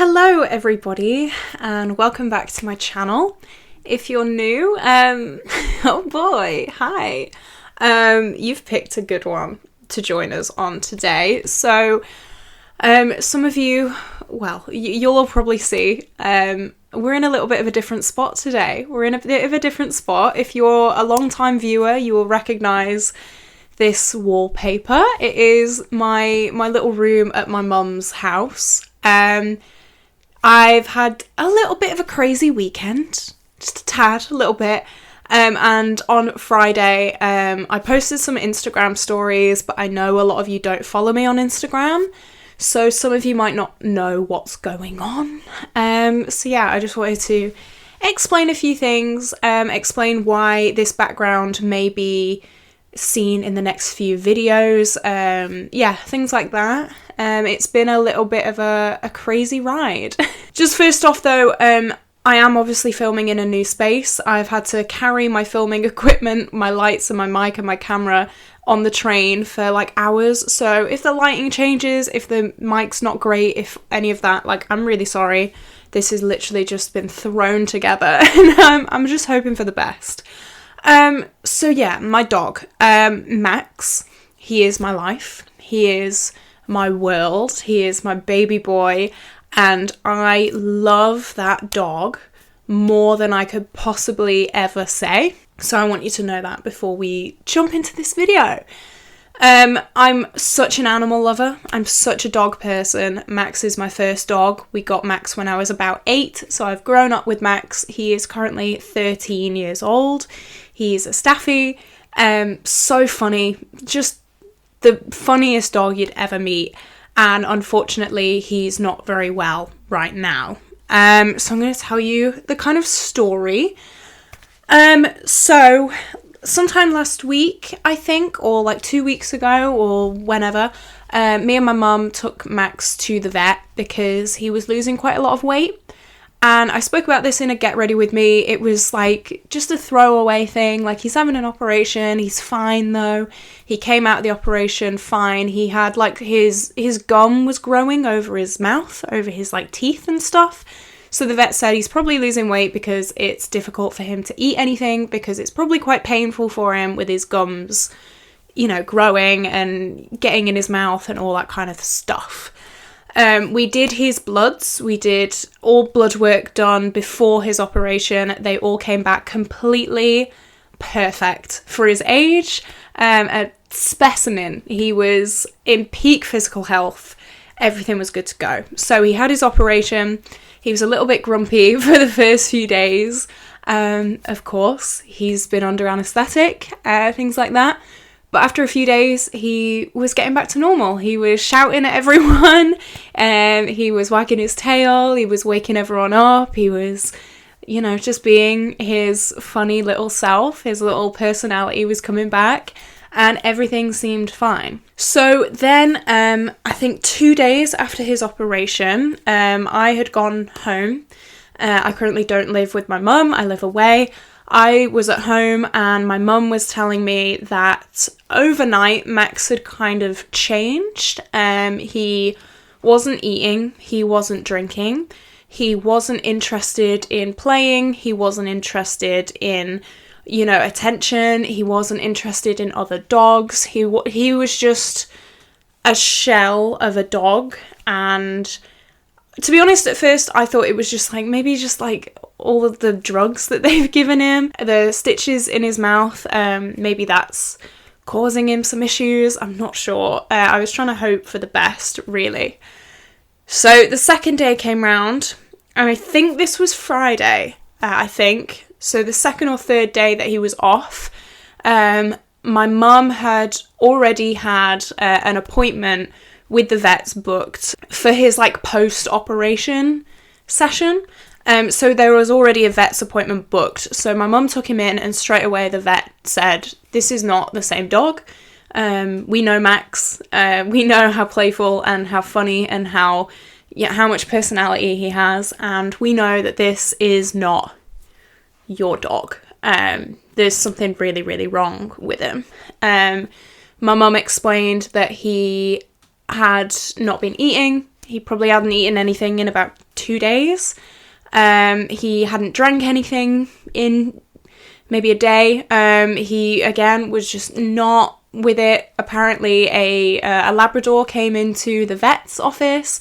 Hello everybody and welcome back to my channel. If you're new, oh boy, hi. You've picked a good one to join us on today. So some of you, well, you'll all probably see, we're in a little bit of a different spot today. We're in a bit of a different spot. If you're a long-time viewer, you will recognise this wallpaper. It is my little room at my mum's house. I've had a little bit of a crazy weekend, just a tad, a little bit, and on Friday I posted some Instagram stories, but I know a lot of you don't follow me on Instagram, so some of you might not know what's going on. So yeah, I just wanted to explain a few things, explain why this background may be seen in the next few videos, yeah, things like that. It's been a little bit of a crazy ride. Just first off though, I am obviously filming in a new space. I've had to carry my filming equipment, my lights and my mic and my camera on the train for like hours, so if the lighting changes, if the mic's not great, if any of that, like, I'm really sorry. This has literally just been thrown together and I'm just hoping for the best. So yeah, my dog, Max, he is my life, he is my world, he is my baby boy, and I love that dog more than I could possibly ever say. So I want you to know that before we jump into this video. I'm such an animal lover. I'm such a dog person. Max is my first dog. We got Max when I was about 8, so I've grown up with Max. He is currently 13 years old. He's a Staffy. So funny. Just the funniest dog you'd ever meet. And unfortunately, he's not very well right now. So I'm going to tell you the kind of story. So sometime last week, I think, or like 2 weeks ago or whenever, me and my mum took Max to the vet because he was losing quite a lot of weight. And I spoke about this in a Get Ready With Me. It was like just a throwaway thing, like he's having an operation, he's fine though. He came out of the operation fine. He had like his gum was growing over his mouth, over his like teeth and stuff. So the vet said he's probably losing weight because it's difficult for him to eat anything, because it's probably quite painful for him with his gums, you know, growing and getting in his mouth and all that kind of stuff. We did his bloods. We did all blood work done before his operation. They all came back completely perfect for his age. A specimen. He was in peak physical health. Everything was good to go. So he had his operation. He was a little bit grumpy for the first few days. Of course, he's been under anaesthetic, things like that. But after a few days, he was getting back to normal. He was shouting at everyone, he was wagging his tail, he was waking everyone up, he was, you know, just being his funny little self, his little personality was coming back, and everything seemed fine. So then, I think 2 days after his operation, I had gone home. I currently don't live with my mum, I live away. I was at home and my mum was telling me that overnight Max had kind of changed. He wasn't eating, he wasn't drinking, he wasn't interested in playing, he wasn't interested in, you know, attention, he wasn't interested in other dogs, he was just a shell of a dog. And to be honest, at first I thought it was just like, maybe just like all of the drugs that they've given him, the stitches in his mouth, maybe that's causing him some issues, I'm not sure. I was trying to hope for the best, really. So the second day came round, and I think this was Friday, so the second or third day that he was off, my mum had already had an appointment with the vets booked for his like post-operation session. So there was already a vet's appointment booked. So my mum took him in and straight away the vet said, this is not the same dog. We know Max. We know how playful and how funny and how much personality he has. And we know that this is not your dog. There's something really, really wrong with him. My mum explained that he had not been eating. He probably hadn't eaten anything in about 2 days. He hadn't drank anything in maybe a day. He, again, was just not with it. Apparently, a Labrador came into the vet's office.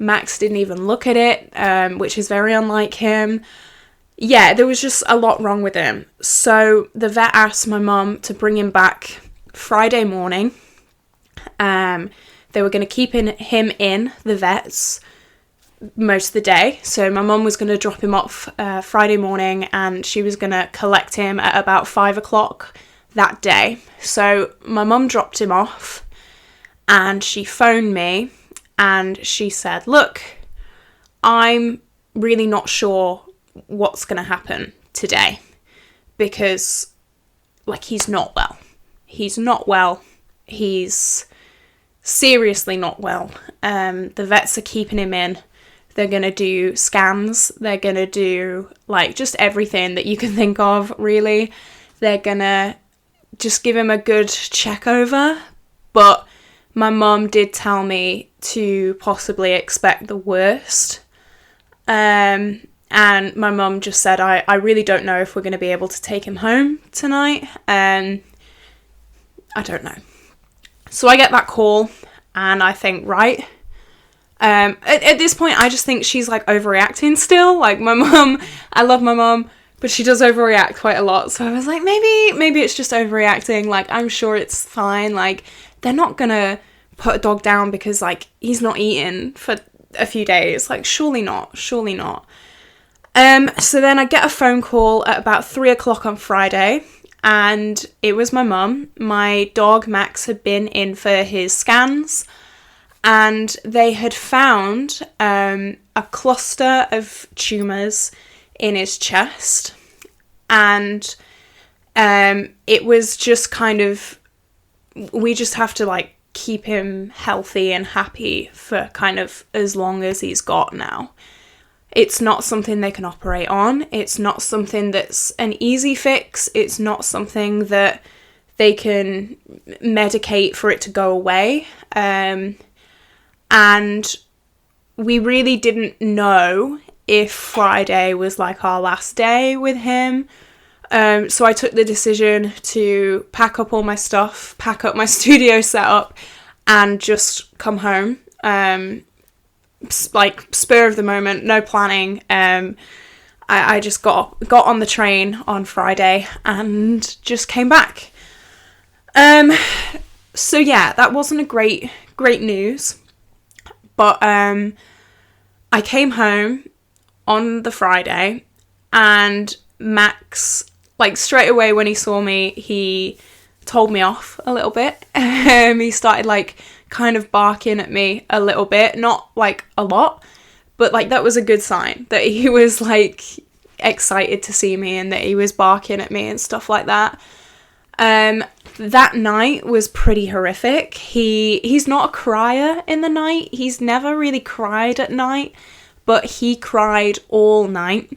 Max didn't even look at it, which is very unlike him. Yeah, there was just a lot wrong with him. So the vet asked my mum to bring him back Friday morning. They were going to keep him in the vet's most of the day. So my mum was going to drop him off Friday morning, and she was going to collect him at about 5 o'clock that day. So my mum dropped him off, and she phoned me, and she said, look, I'm really not sure what's going to happen today, because, like, he's not well. He's not well. He's seriously not well. The vets are keeping him in. They're going to do scans. They're going to do, like, just everything that you can think of, really. They're going to just give him a good check over. But my mum did tell me to possibly expect the worst. And my mum just said, I really don't know if we're going to be able to take him home tonight. I don't know. So I get that call, and I think, right. At this point, I just think she's, like, overreacting still. Like, my mum, I love my mum, but she does overreact quite a lot. So I was like, maybe it's just overreacting. Like, I'm sure it's fine. Like, they're not gonna put a dog down because, like, he's not eaten for a few days. Like, surely not. So then I get a phone call at about 3 o'clock on Friday, and it was my mum. My dog, Max, had been in for his scans, and they had found a cluster of tumours in his chest, and it was just kind of, we just have to, like, keep him healthy and happy for kind of as long as he's got now. It's not something they can operate on. It's not something that's an easy fix. It's not something that they can medicate for it to go away. And we really didn't know if Friday was, like, our last day with him. So I took the decision to pack up all my stuff, pack up my studio setup, and just come home. Like, spur of the moment, no planning. I just got on the train on Friday and just came back. So yeah, that wasn't a great news. But I came home on the Friday, and Max, like, straight away when he saw me, he told me off a little bit. He started, like, kind of barking at me a little bit, not, like, a lot, but, like, that was a good sign that he was, like, excited to see me and that he was barking at me and stuff like that. That night was pretty horrific. He's not a crier in the night. He's never really cried at night, but he cried all night.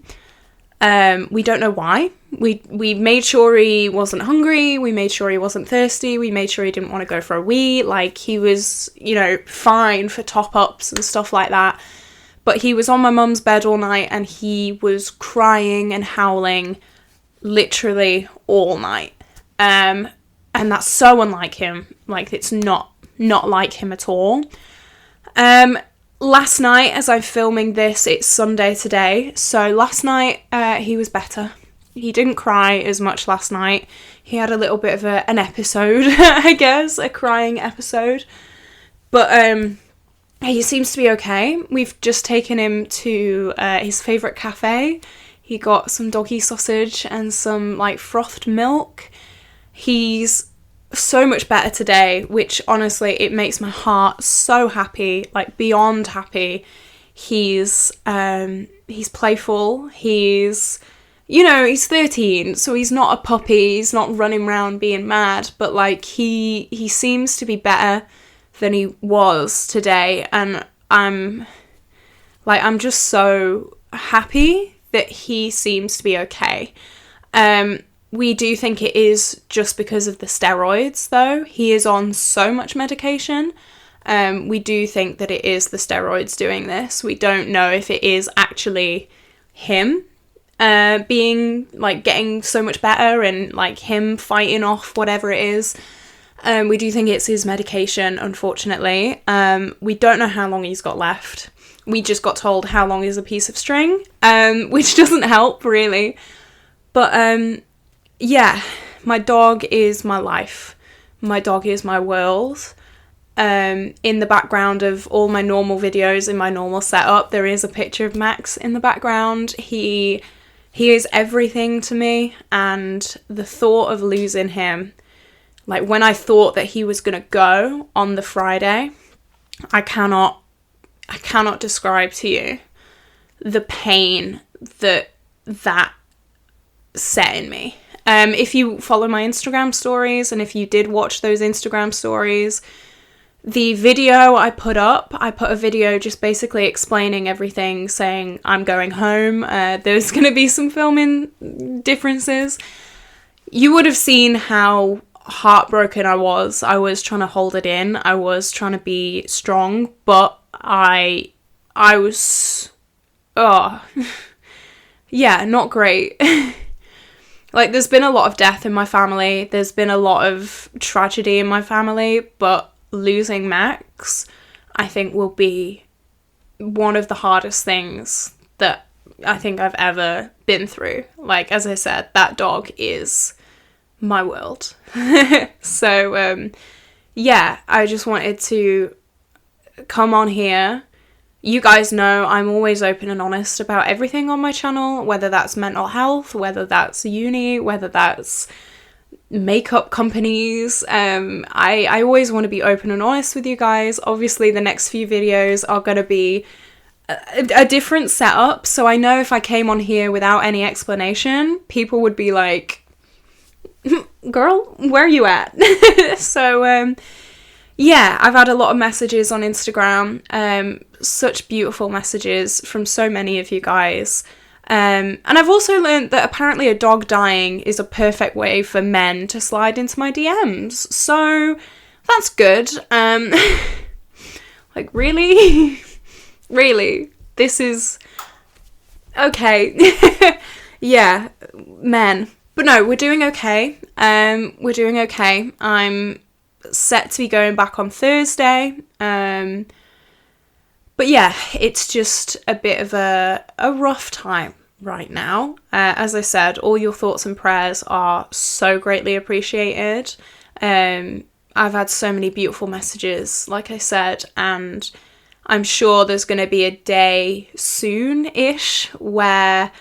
We don't know why. We made sure he wasn't hungry. We made sure he wasn't thirsty. We made sure he didn't want to go for a wee. Like, he was, you know, fine for top-ups and stuff like that. But he was on my mum's bed all night, and he was crying and howling literally all night. And that's so unlike him. Like, it's not like him at all. Last night, as I'm filming this, it's Sunday today. So last night, he was better. He didn't cry as much last night. He had a little bit of an episode, I guess, a crying episode. But he seems to be okay. We've just taken him to his favourite cafe. He got some doggy sausage and some, like, frothed milk. He's so much better today, which honestly, it makes my heart so happy, like, beyond happy. He's playful. He's, you know, he's 13, so he's not a puppy. He's not running around being mad, but, like, he seems to be better than he was today, and I'm just so happy that he seems to be okay. We do think it is just because of the steroids, though. He is on so much medication. We do think that it is the steroids doing this. We don't know if it is actually him being, like, getting so much better and, like, him fighting off whatever it is. We do think it's his medication, unfortunately. We don't know how long he's got left. We just got told how long is a piece of string, which doesn't help, really. But, yeah, my dog is my life. My dog is my world. In the background of all my normal videos, in my normal setup, there is a picture of Max in the background. He is everything to me, and the thought of losing him, like, when I thought that he was going to go on the Friday, I cannot describe to you the pain that set in me. If you follow my Instagram stories, and if you did watch those Instagram stories, the video I put a video just basically explaining everything, saying I'm going home. There's going to be some filming differences. You would have seen how heartbroken I was. I was trying to hold it in. I was trying to be strong, but I was, yeah, not great. Like, there's been a lot of death in my family. There's been a lot of tragedy in my family, but losing Max, I think, will be one of the hardest things that I think I've ever been through. Like, as I said, that dog is my world. So, yeah, I just wanted to come on here. You guys know I'm always open and honest about everything on my channel, whether that's mental health, whether that's uni, whether that's makeup companies. I always want to be open and honest with you guys. Obviously, the next few videos are going to be a different setup, so I know if I came on here without any explanation, people would be like, girl, where are you at? So, yeah, I've had a lot of messages on Instagram, such beautiful messages from so many of you guys. And I've also learned that apparently a dog dying is a perfect way for men to slide into my DMs. So that's good. Like, really? Really? This is... okay. Yeah, men. But no, we're doing okay. We're doing okay. I'm set to be going back on Thursday. But yeah, it's just a bit of a rough time right now. As I said, all your thoughts and prayers are so greatly appreciated. I've had so many beautiful messages, like I said, and I'm sure there's going to be a day soon-ish where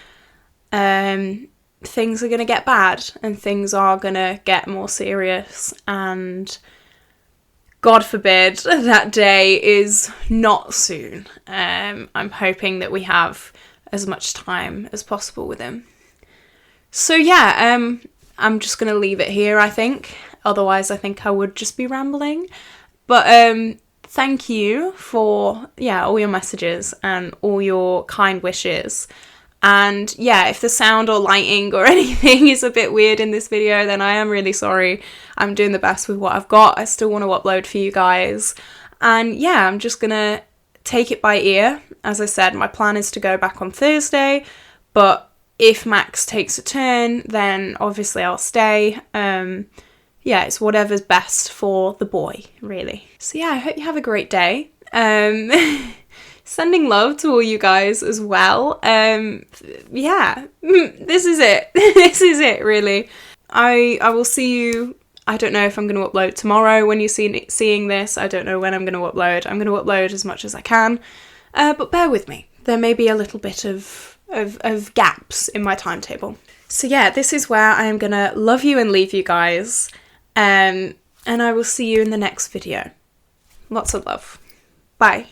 things are going to get bad and things are going to get more serious, and God forbid that day is not soon. I'm hoping that we have as much time as possible with him. So yeah, I'm just going to leave it here, I think. Otherwise, I think I would just be rambling. But thank you for, yeah, all your messages and all your kind wishes. And yeah, if the sound or lighting or anything is a bit weird in this video, then I am really sorry. I'm doing the best with what I've got. I still want to upload for you guys. And yeah, I'm just going to take it by ear. As I said, my plan is to go back on Thursday, but if Max takes a turn, then obviously I'll stay. Yeah, it's whatever's best for the boy, really. So yeah, I hope you have a great day. Sending love to all you guys as well. Yeah, this is it. This is it, really. I will see you. I don't know if I'm going to upload tomorrow when you're seeing this. I don't know when I'm going to upload. I'm going to upload as much as I can. But bear with me. There may be a little bit of gaps in my timetable. So yeah, this is where I am going to love you and leave you guys. And I will see you in the next video. Lots of love. Bye.